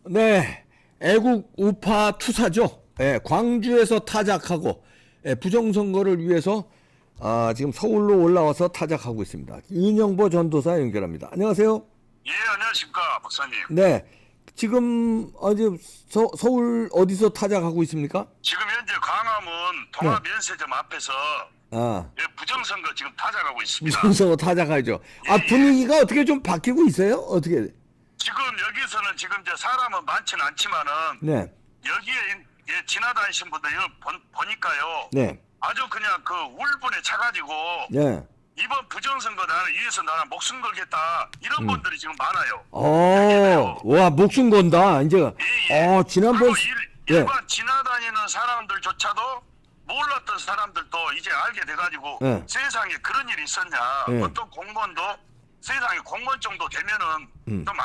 네, 애국 우파 투사죠. 예, 광주에서 타작하고 부정선거를 위해서 지금 서울로 올라와서 타작하고 있습니다. 윤영보 전도사 연결합니다. 안녕하세요. 예, 안녕하십니까, 박사님. 네, 지금 서울 어디서 타작하고 있습니까? 지금 현재 광화문 통합면세점 앞에서 아, 예, 부정선거 지금 타작하고 있습니다. 부정선거 타작하죠. 분위기가 어떻게 좀 바뀌고 있어요? 어떻게? 지금 여기서는 지금 이제 사람은 많지는 않지만은 네, 여기에 지나다니신 분들 보니까요. 네, 아주 그냥 그 울분에 차가지고 네. 이번 부정선거 나는 위해서 나는 목숨 걸겠다 이런 분들이 지금 많아요. 와, 목숨 건다. 이제, 예. 지난번, 그리고 일반 지나다니는 사람들조차도 몰랐던 사람들도 이제 알게 돼가지고 예. 세상에 그런 일이 있었냐. 예. 어떤 공무원도 세상에 공무원 정도 되면은 좀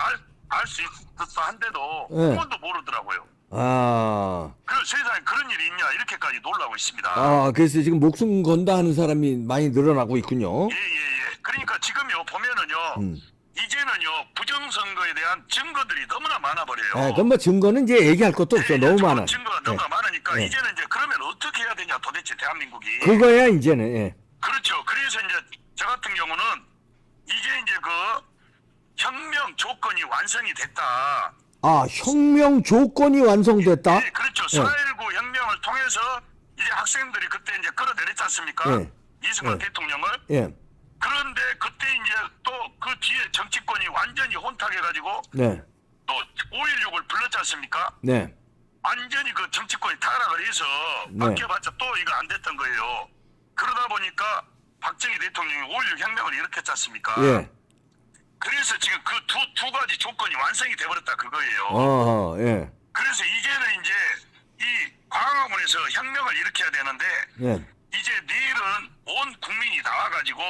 알 수 있었어 한데도 예. 공무원도 모르더라고요. 아, 그 세상에 그런 일이 있냐 이렇게까지 놀라고 있습니다. 그래서 지금 목숨 건다 하는 사람이 많이 늘어나고 있군요. 예. 그러니까 지금요 보면은요 이제는요 부정선거에 대한 증거들이 너무나 많아버려요. 그럼 뭐 증거는 이제 얘기할 것도 없어. 너무 많아. 증거가 너무나 많으니까 예. 이제는 이제 그러면 어떻게 해야 되냐 도대체 대한민국이. 그거야, 이제는. 예. 그렇죠. 그래서 이제 저 같은 경우는 이제 그 혁명 조건이 완성이 됐다. 혁명 조건이 완성됐다? 네, 그렇죠. 4.19 혁명을 통해서 이제 학생들이 그때 이제 끌어내렸지 않습니까? 예. 이승만 대통령을. 예. 그런데 그때 이제 또 그 뒤에 정치권이 완전히 혼탁해가지고 네. 또 5.16을 불렀지 않습니까? 네. 완전히 그 정치권이 타락을 해서 네. 바뀌어봤자 또 이거 안 됐던 거예요. 그러다 보니까 박정희 대통령이 5.16 혁명을 일으켰지 않습니까? 예. 그래서 지금 그 두 가지 조건이 완성이 돼버렸다 그거예요. 예. 그래서 이제는 이제 이 광화문에서 혁명을 일으켜야 되는데 예. 이제 내일은 온 국민이 나와가지고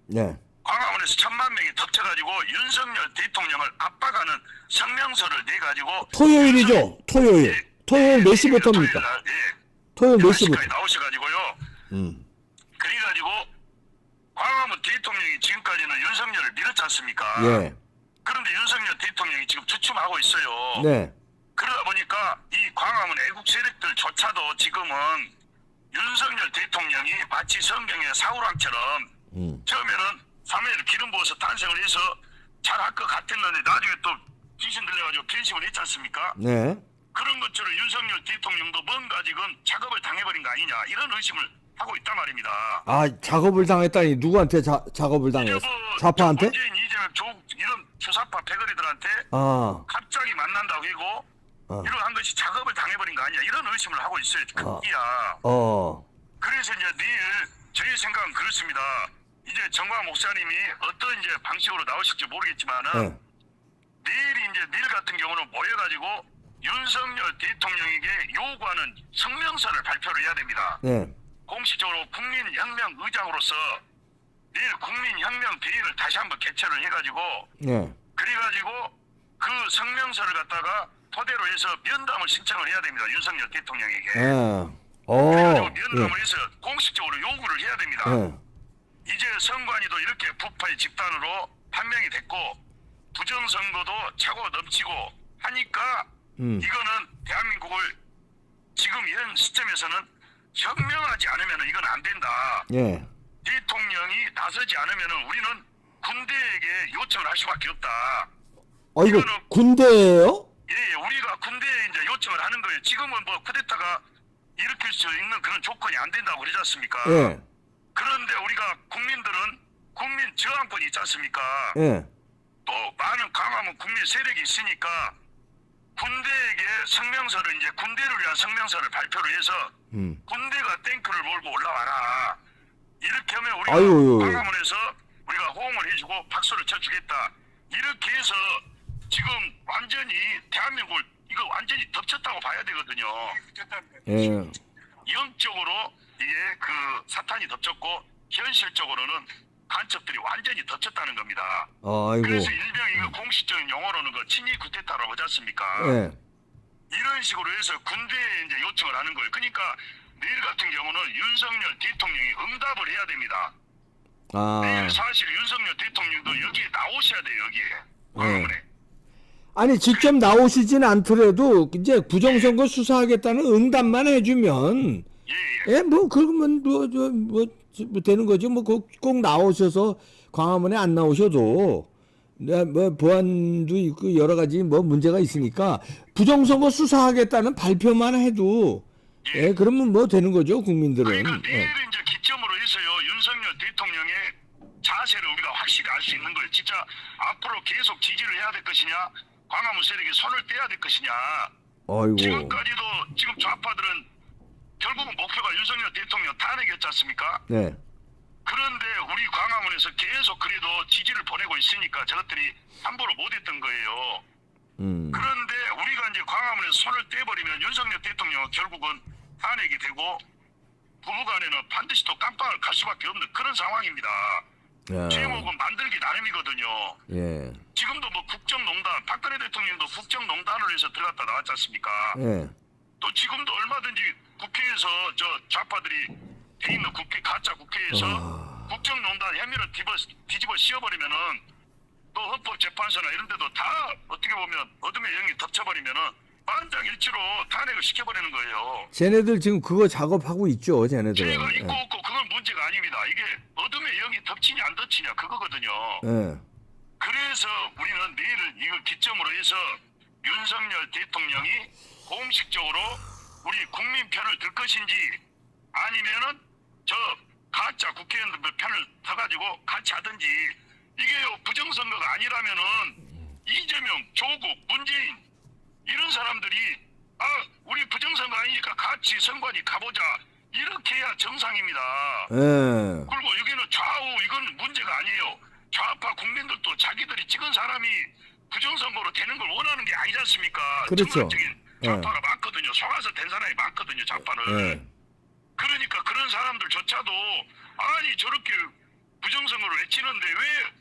네. 광화문에서 1,000만 명이 덮쳐가지고 윤석열 대통령을 압박하는 성명서를 내가지고 토요일이죠? 토요일 몇 시부터입니까? 토요일 몇 시부터? 10시까지 나오셔가지고요. 그래가지고 광화문 대통령이 지금까지는 윤석열을 밀었지 않습니까? 예. 그런데 윤석열 대통령이 지금 주춤하고 있어요. 네. 그러다 보니까 이 광화문 애국 세력들조차도 지금은 윤석열 대통령이 마치 성경의 사울왕처럼 처음에는 사무엘 기름 부어서 탄생을 해서 잘할 것 같았는데 나중에 또 귀신 들려가지고 변심을 했지 않습니까? 네. 그런 것처럼 윤석열 대통령도 뭔가 지금 작업을 당해버린 거 아니냐 이런 의심을 하고 있단 말입니다. 작업을 당했다니 누구한테 작업을 당했어? 좌파한테? 문재인, 이재명, 이런 주사파 패거리들한테 갑자기 만난다고 하고 이런 것이 작업을 당해버린 거 아니야 이런 의심을 하고 있어요. 급기야. 그래서 이제 내일 저희 생각은 그렇습니다. 이제 정광 목사님이 어떤 이제 방식으로 나오실지 모르겠지만은 내일 같은 경우는 모여가지고 윤석열 대통령에게 요구하는 성명서를 발표를 해야 됩니다. 네. 공식적으로 국민혁명 의장으로서 내일 국민혁명 대회를 다시 한번 개최를 해가지고 네. 그래가지고 그 성명서를 갖다가 토대로 해서 면담을 신청을 해야 됩니다. 윤석열 대통령에게. 그래가지고 면담을 해서 공식적으로 요구를 해야 됩니다. 이제 선관위도 이렇게 부파의 집단으로 판명이 됐고 부정선거도 차고 넘치고 하니까 이거는 대한민국을 지금 이런 시점에서는 혁명하지 않으면 이건 안 된다. 예. 대통령이 나서지 않으면 우리는 군대에게 요청을 할 수밖에 없다. 이거 이거는 군대예요? 예, 우리가 군대에 이제 요청을 하는 거예요. 지금은 뭐 쿠데타가 일으킬 수 있는 그런 조건이 안 된다고 그러지 않습니까? 예. 그런데 우리가 국민들은 국민 저항권이 있지 않습니까? 예. 또 많은 강화문 국민 세력이 있으니까 군대에게 성명서를 이제 군대를 위한 성명서를 발표를 해서 군대가 탱크를 몰고 올라와라. 이렇게 하면 우리가 광화문에서 우리가 호응을 해주고 박수를 쳐주겠다. 이렇게 해서 지금 완전히 대한민국을 이거 완전히 덮쳤다고 봐야 되거든요. 예. 영적으로 이게 그 사탄이 덮쳤고 현실적으로는 간첩들이 완전히 덮쳤다는 겁니다. 그래서 일명 이거 공식적인 용어로는 그 친위 쿠데타라고 하지 않습니까? 예. 이런 식으로 해서 군대에 이제 요청을 하는 거예요. 그러니까 내일 같은 경우는 윤석열 대통령이 응답을 해야 됩니다. 내일 사실 윤석열 대통령도 여기에 나오셔야 돼요. 여기에 광화문에. 아니 직접 나오시진 않더라도 이제 부정선거 수사하겠다는 응답만 해주면 예, 예. 예 뭐 그러면 뭐 되는 거죠. 뭐 꼭 나오셔서 광화문에 안 나오셔도 뭐 보안도 있고 여러 가지 뭐 문제가 있으니까 부정선거 수사하겠다는 발표만 해도 예 그러면 뭐 되는 거죠 국민들은. 그러니까 내일 예. 이제 기점으로 해서요 윤석열 대통령의 자세를 우리가 확실히 알 수 있는 거예요. 진짜 앞으로 계속 지지를 해야 될 것이냐, 광화문 세력이 손을 떼야 될 것이냐. 아이고. 지금까지도 지금 좌파들은 결국은 목표가 윤석열 대통령 탄핵이었지 않습니까? 네. 그런데 우리 광화문에서 계속 그래도 지지를 보내고 있으니까 저것들이 함부로 못했던 거예요. 그런데 우리가 이제 광화문에서 손을 떼버리면 윤석열 대통령은 결국은 탄핵이 되고 부부간에는 반드시 또 깜빵을 갈 수밖에 없는 그런 상황입니다. 야. 제목은 만들기 나름이거든요. 예. 지금도 뭐 국정농단, 박근혜 대통령도 국정농단을 해서 들어갔다 나왔지 않습니까? 예. 또 지금도 얼마든지 국회에서 저 좌파들이 돼 있는 국회 가짜 국회에서 국정농단 혐의를 뒤집어 씌워버리면은 또 헌법재판소나 이런 데도 다 어떻게 보면 어둠의 영이 덮쳐버리면은 만장일치로 탄핵을 시켜버리는 거예요. 쟤네들 지금 그거 작업하고 있죠, 쟤네들. 죄가 있고 없고 그건 문제가 아닙니다. 이게 어둠의 영이 덮치냐 안 덮치냐 그거거든요. 예. 그래서 우리는 내일은 이걸 기점으로 해서 윤석열 대통령이 공식적으로 우리 국민 편을 들 것인지 아니면은 저 가짜 국회의원들 편을 터가지고 같이 하든지 이게요 부정선거가 아니라면은 이재명, 조국, 문재인 이런 사람들이 우리 부정선거 아니니까 같이 선관위 가보자 이렇게 해야 정상입니다. 예. 그리고 여기는 좌우 이건 문제가 아니에요. 좌파 국민들도 자기들이 찍은 사람이 부정선거로 되는 걸 원하는 게 아니지 않습니까? 그렇죠. 정상적인 좌파가 많거든요. 속아서 된 사람이 많거든요. 좌파는. 예. 그러니까 그런 사람들조차도 아니 저렇게 부정선거를 외치는데 왜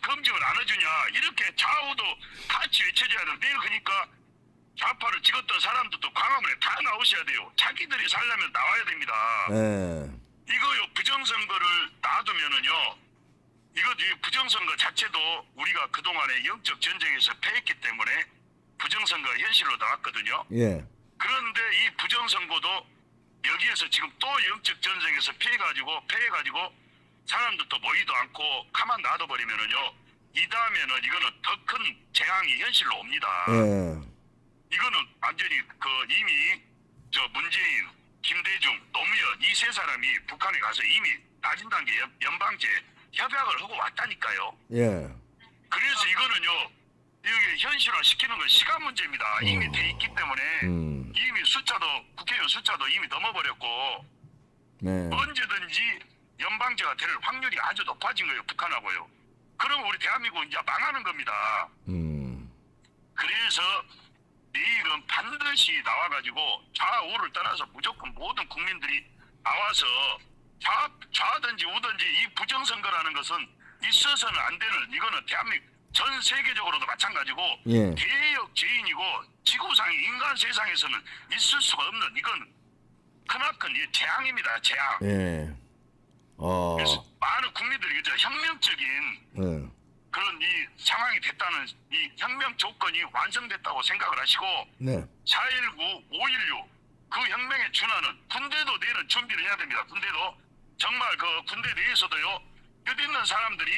검증을 안 해주냐 이렇게 좌우도 같이 외쳐줘야 되는데 내일 그러니까 좌파를 찍었던 사람들도 광화문에 다 나오셔야 돼요. 자기들이 살려면 나와야 됩니다. 예. 이거요 부정선거를 놔두면은요 이 부정선거 자체도 우리가 그동안에 영적 전쟁에서 패했기 때문에 부정선거가 현실로 나왔거든요. 예. 그런데 이 부정선거도 여기에서 지금 또 영적 전쟁에서 패해가지고 사람들도 모이도 않고 가만 놔둬버리면은요 이 다음에는 이거는 더 큰 재앙이 현실로 옵니다. 예. 이거는 완전히 이미 저 문재인, 김대중, 노무현 이 세 사람이 북한에 가서 이미 낮은 단계 연방제 협약을 하고 왔다니까요. 예. 그래서 이거는요 이게 현실화 시키는 건 시간 문제입니다. 이미 돼 있기 때문에 이미 국회의원 숫자도 이미 넘어버렸고 네. 언제든지 연방제가 될 확률이 아주 높아진 거예요. 북한하고요. 그러면 우리 대한민국은 이제 망하는 겁니다. 그래서 내일은 반드시 나와가지고 좌우를 떠나서 무조건 모든 국민들이 나와서 좌든지 우든지 이 부정선거라는 것은 있어서는 안 되는 이거는 대한민국 전 세계적으로도 마찬가지고 예. 개혁죄인이고 지구상의 인간 세상에서는 있을 수가 없는 이건 크나큰 재앙입니다. 재앙. 예. 그래서 많은 국민들이 그저 혁명적인 예. 그런 이 상황이 됐다는 이 혁명 조건이 완성됐다고 생각을 하시고 네. 4.19, 5.16 그 혁명에 준하는 군대도 내는 준비를 해야 됩니다. 군대도 정말 그 군대 내에서도요 몇 있는 사람들이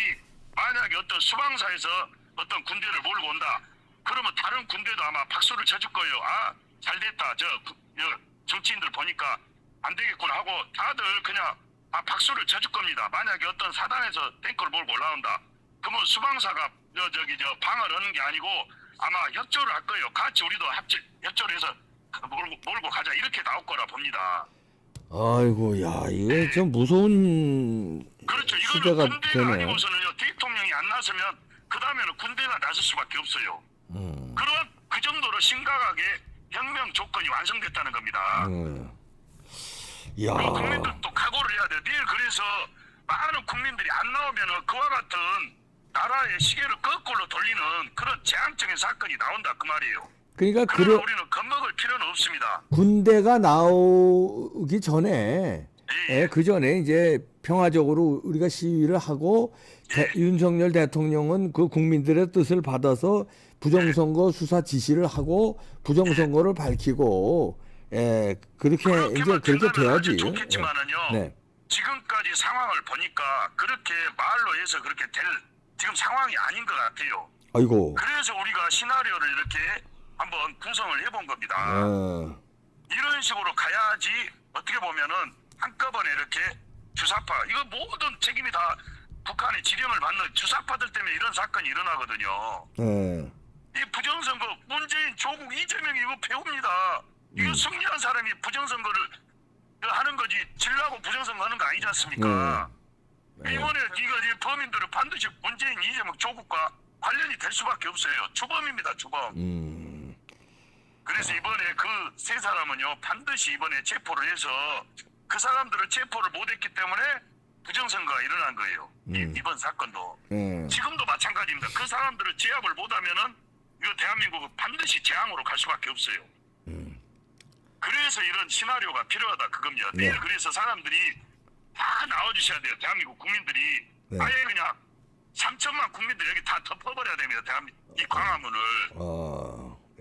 만약에 어떤 수방사에서 어떤 군대를 몰고 온다 그러면 다른 군대도 아마 박수를 쳐줄 거예요. 잘됐다. 정치인들 보니까 안 되겠구나 하고 다들 그냥 박수를 쳐줄 겁니다. 만약에 어떤 사단에서 탱크를 몰고 올라온다 그러면 수방사가 방어를 하는 게 아니고 아마 협조를 할 거예요. 같이 우리도 협조를 해서 몰고 가자 이렇게 나올 거라 봅니다. 아이고, 야, 이게 좀 무서운 그렇죠. 시대가 이거는 군대가 되네. 아니고서는요 대통령이 안 나서면 그 다음에는 군대가 나설 수밖에 없어요. 그런 그 정도로 심각하게 혁명 조건이 완성됐다는 겁니다. 야, 국민들도 각오를 해야 돼요. 내일 그래서 많은 국민들이 안 나오면은 그와 같은 나라의 시계를 거꾸로 돌리는 그런 재앙적인 사건이 나온다 그 말이에요. 그러니까 그러나 우리는 겁먹을 필요는 없습니다. 군대가 나오기 전에 예. 그 전에 이제 평화적으로 우리가 시위를 하고 윤석열 대통령은 그 국민들의 뜻을 받아서 부정선거 수사 지시를 하고 부정선거를 밝히고 그렇게 이제 그렇게 돼야지. 좋겠지만은요. 네. 지금까지 상황을 보니까 그렇게 말로 해서 그렇게 될 지금 상황이 아닌 것 같아요. 아이고. 그래서 우리가 시나리오를 이렇게 한번 구성을 해본 겁니다. 이런 식으로 가야지 어떻게 보면은 한꺼번에 이렇게 주사파 이거 모든 책임이 다 북한의 지령을 받는 주사파들 때문에 이런 사건이 일어나거든요. 이 부정선거 문재인 조국 이재명이 이거 배웁니다. 이거 승리한 사람이 부정선거를 하는 거지 질라고 부정선거 하는 거 아니지 않습니까? 이번에 이거 범인들은 반드시 문재인 이재명 조국과 관련이 될 수밖에 없어요. 주범입니다, 주범. 그래서 이번에 그 세 사람은요 반드시 이번에 체포를 해서 그 사람들을 체포를 못했기 때문에 부정선거가 일어난 거예요. 이번 사건도 지금도 마찬가지입니다. 그 사람들을 제압을 못하면은 이거 대한민국은 반드시 재앙으로 갈 수밖에 없어요. 그래서 이런 시나리오가 필요하다 그겁니다. 내일 그래서 사람들이 다 나와주셔야 돼요. 대한민국 국민들이 아예 그냥 3천만 국민들 여기 다 덮어버려야 됩니다. 이 광화문을.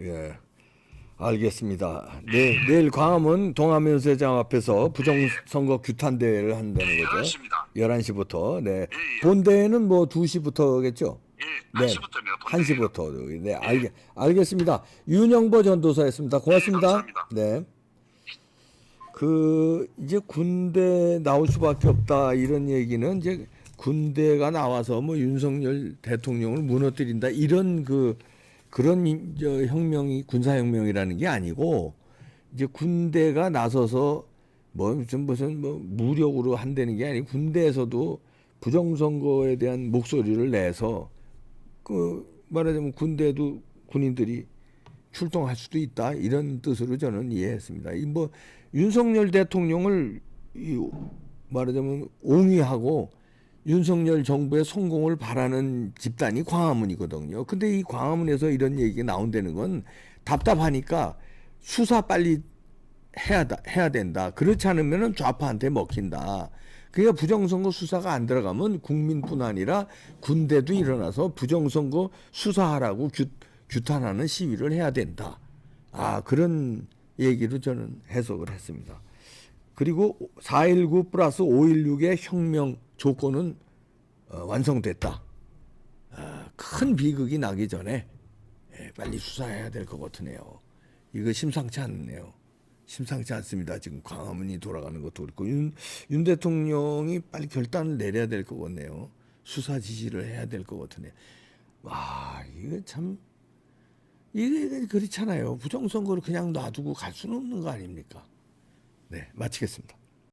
예. 알겠습니다. 내일 광화문 동아면세장 앞에서 부정선거 규탄대회를 한다는 거죠. 그렇습니다. 11시부터. 네. 본대회는 뭐 2시부터겠죠? 예, 1시부터입니다. 1시부터. 네, 알겠습니다. 윤영보 전도사였습니다. 고맙습니다. 감사합니다. 네. 이제 군대 나올 수밖에 없다 이런 얘기는 이제 군대가 나와서 뭐 윤석열 대통령을 무너뜨린다 이런 그런 혁명이 군사혁명이라는 게 아니고 이제 군대가 나서서 무슨 무력으로 한다는 게 아니고 군대에서도 부정선거에 대한 목소리를 내서 말하자면 군대도 군인들이 출동할 수도 있다 이런 뜻으로 저는 이해했습니다. 윤석열 대통령을 말하자면 옹위하고 윤석열 정부의 성공을 바라는 집단이 광화문이거든요. 근데 이 광화문에서 이런 얘기가 나온다는 건 답답하니까 수사 빨리 해야 된다. 그렇지 않으면 좌파한테 먹힌다. 그러니까 부정선거 수사가 안 들어가면 국민뿐 아니라 군대도 일어나서 부정선거 수사하라고 규탄하는 시위를 해야 된다. 그런 얘기로 저는 해석을 했습니다. 그리고 4.19 플러스 5.16의 혁명 조건은 완성됐다. 큰 비극이 나기 전에 빨리 수사해야 될 것 같으네요. 이거 심상치 않네요. 심상치 않습니다. 지금 광화문이 돌아가는 것도 그렇고 윤 대통령이 빨리 결단을 내려야 될 것 같네요. 수사 지시를 해야 될 것 같으네. 이거 참 이게 그렇잖아요. 부정선거를 그냥 놔두고 갈 수는 없는 거 아닙니까? 네, 마치겠습니다.